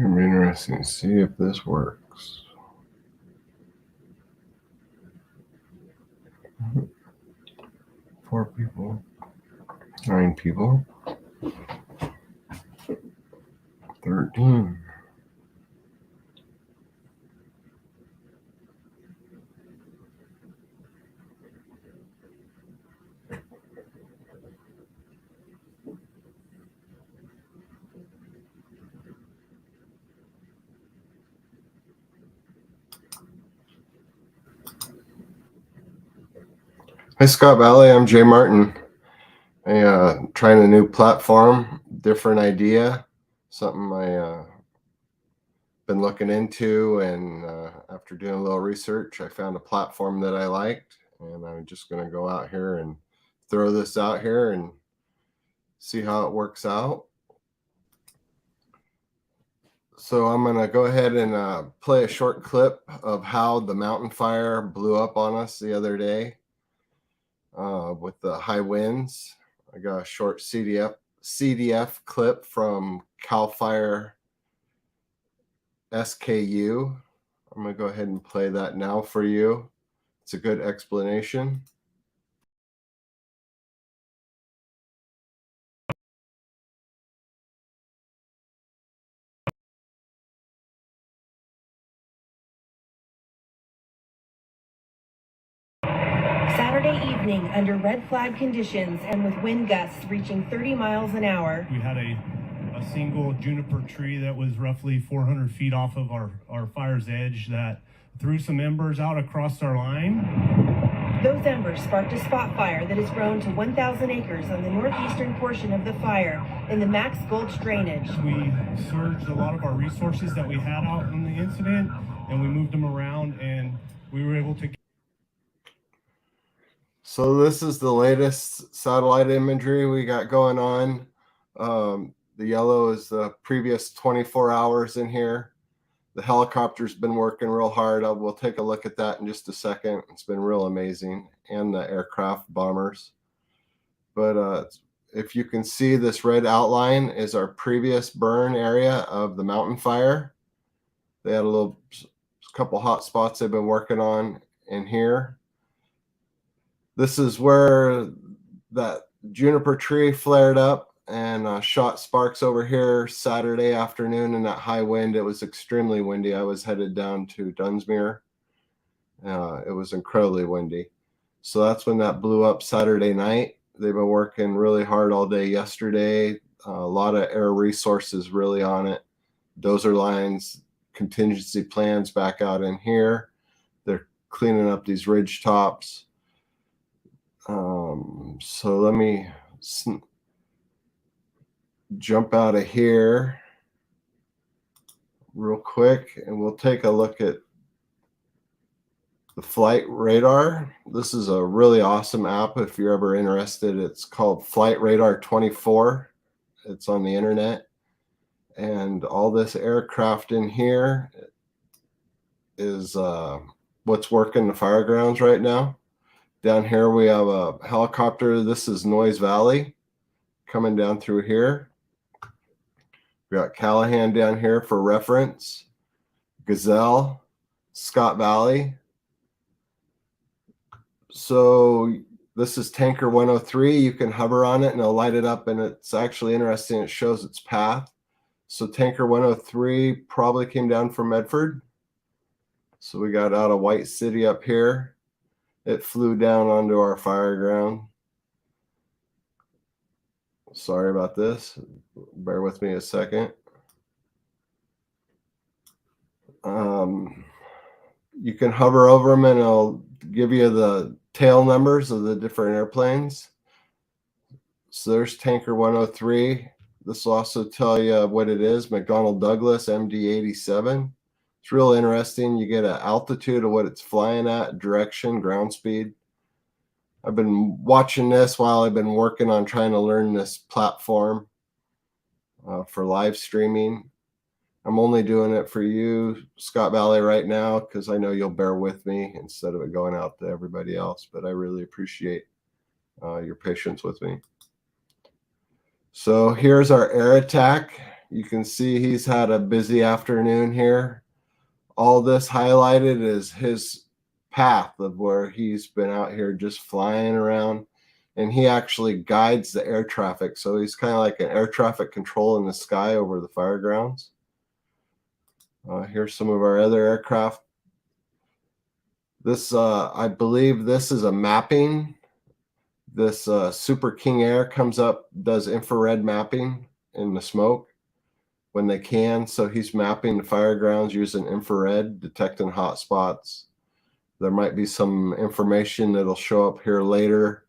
It'll be interesting to see if this works. Four people, 9 people, 13. Hi, Scott Valley. I'm Jay Martin. Trying a new platform, different idea, something I been looking into, and after doing a little research, I found a platform that I liked, and I'm just going to go out here and throw this out here and see how it works out. So I'm going to go ahead and play a short clip of how the mountain fire blew up on us the other day with the high winds. I got a short CDF clip from Cal Fire SKU. I'm going to go ahead and play that now for you. It's a good explanation. Saturday evening under red flag conditions and with wind gusts reaching 30 miles an hour. We had a single juniper tree that was roughly 400 feet off of our fire's edge that threw some embers out across our line. Those embers sparked a spot fire that has grown to 1,000 acres on the northeastern portion of the fire in the Max Gulch drainage. We surged a lot of our resources that we had out in the incident, and we moved them around, and we were able to. So this is the latest satellite imagery we got going on. The yellow is the previous 24 hours in here. The helicopter's been working real hard. We'll take a look at that in just a second. It's been real amazing, and the aircraft bombers. But if you can see, this red outline is our previous burn area of the mountain fire. They had a couple hot spots they've been working on in here. This is where that juniper tree flared up and shot sparks over here Saturday afternoon in that high wind. It was extremely windy. I was headed down to Dunsmuir. It was incredibly windy. So that's when that blew up Saturday night. They've been working really hard all day yesterday. A lot of air resources really on it. Dozer lines, contingency plans back out in here. They're cleaning up these ridge tops. So let me jump out of here real quick, and we'll take a look at the flight radar. This is a really awesome app if you're ever interested. It's called Flight Radar 24. It's on the internet, and all this aircraft in here is what's working the fire grounds right now. Down here we have a helicopter. This is Noise Valley coming down through here. We got Callahan down here for reference. Gazelle, Scott Valley. So this is Tanker 103. You can hover on it and it'll light it up, and it's actually interesting. It shows its path. So Tanker 103 probably came down from Medford. So we got out of White City up here. It flew down onto our fire ground. Sorry about this. Bear with me a second. You can hover over them and it'll give you the tail numbers of the different airplanes. So there's Tanker 103. This will also tell you what it is. McDonnell Douglas MD-87. It's real interesting. You get an altitude of what it's flying at, direction, ground speed. I've been watching this while I've been working on trying to learn this platform for live streaming. I'm only doing it for you, Scott Valley, right now, because I know you'll bear with me instead of it going out to everybody else. But I really appreciate your patience with me. So here's our air attack. You can see he's had a busy afternoon here. All this highlighted is his path of where he's been out here just flying around, and he actually guides the air traffic. So he's kind of like an air traffic control in the sky over the fire grounds. Here's some of our other aircraft. This, I believe this is a mapping. This Super King Air comes up, does infrared mapping in the smoke when they can. So he's mapping the fire grounds using infrared, detecting hot spots. There might be some information that'll show up here later.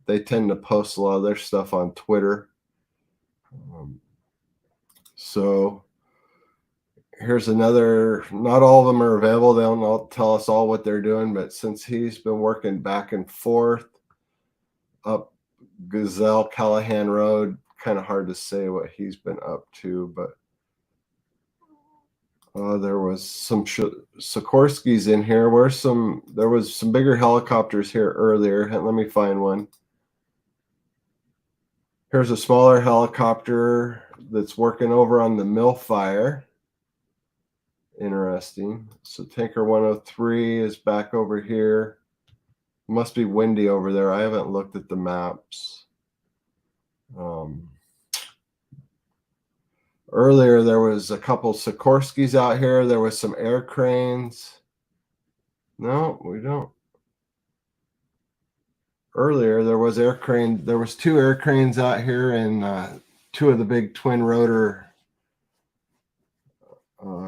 They tend to post a lot of their stuff on Twitter. So here's another, not all of them are available. They don't tell us all what they're doing, but since he's been working back and forth up Gazelle Callahan Road, kind of hard to say what he's been up to, but there was some Sikorsky's in here. There was some bigger helicopters here earlier. Let me find one. Here's a smaller helicopter that's working over on the mill fire. Interesting. So Tanker 103 is back over here. Must be windy over there. I haven't looked at the maps. Earlier, there was a couple Sikorsky's out here. There was some air cranes. No, we don't. Earlier, there was air crane. There was 2 air cranes out here, and 2 of the big twin rotor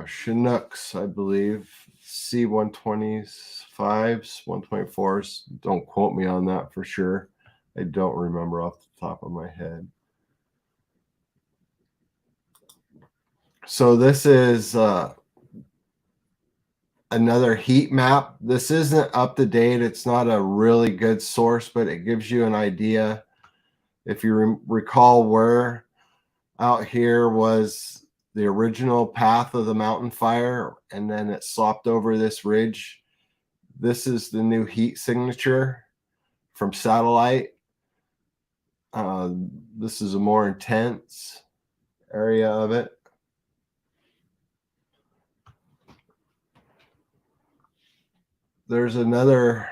Chinooks, I believe, C-125s, 124s. Don't quote me on that for sure. I don't remember off the top of my head. So this is another heat map. This isn't up to date. It's not a really good source, but it gives you an idea. If you recall where out here was the original path of the mountain fire, and then it slopped over this ridge. This is the new heat signature from satellite. This is a more intense area of it. There's another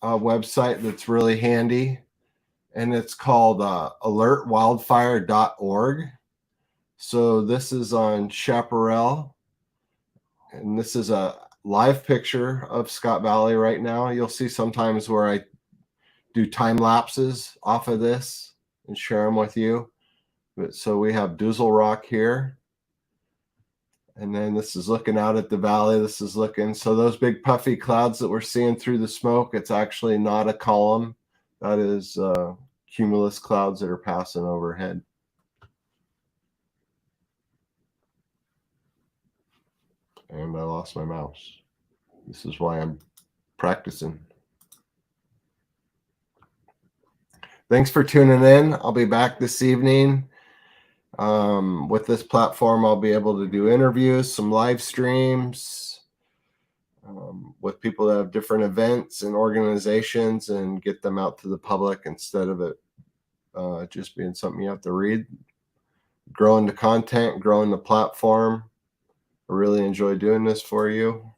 website that's really handy, and it's called alertwildfire.org. So this is on Chaparral, and this is a live picture of Scott Valley right now. You'll see sometimes where I do time lapses off of this and share them with you. But so we have Doozle Rock here. And then this is looking out at the valley. This is looking, so those big puffy clouds that we're seeing through the smoke, it's actually not a column. That is cumulus clouds that are passing overhead. And I lost my mouse. This is why I'm practicing. Thanks for tuning in. I'll be back this evening. With this platform, I'll be able to do interviews, some live streams with people that have different events and organizations, and get them out to the public instead of it just being something you have to read. Growing the content, growing the platform. I really enjoy doing this for you.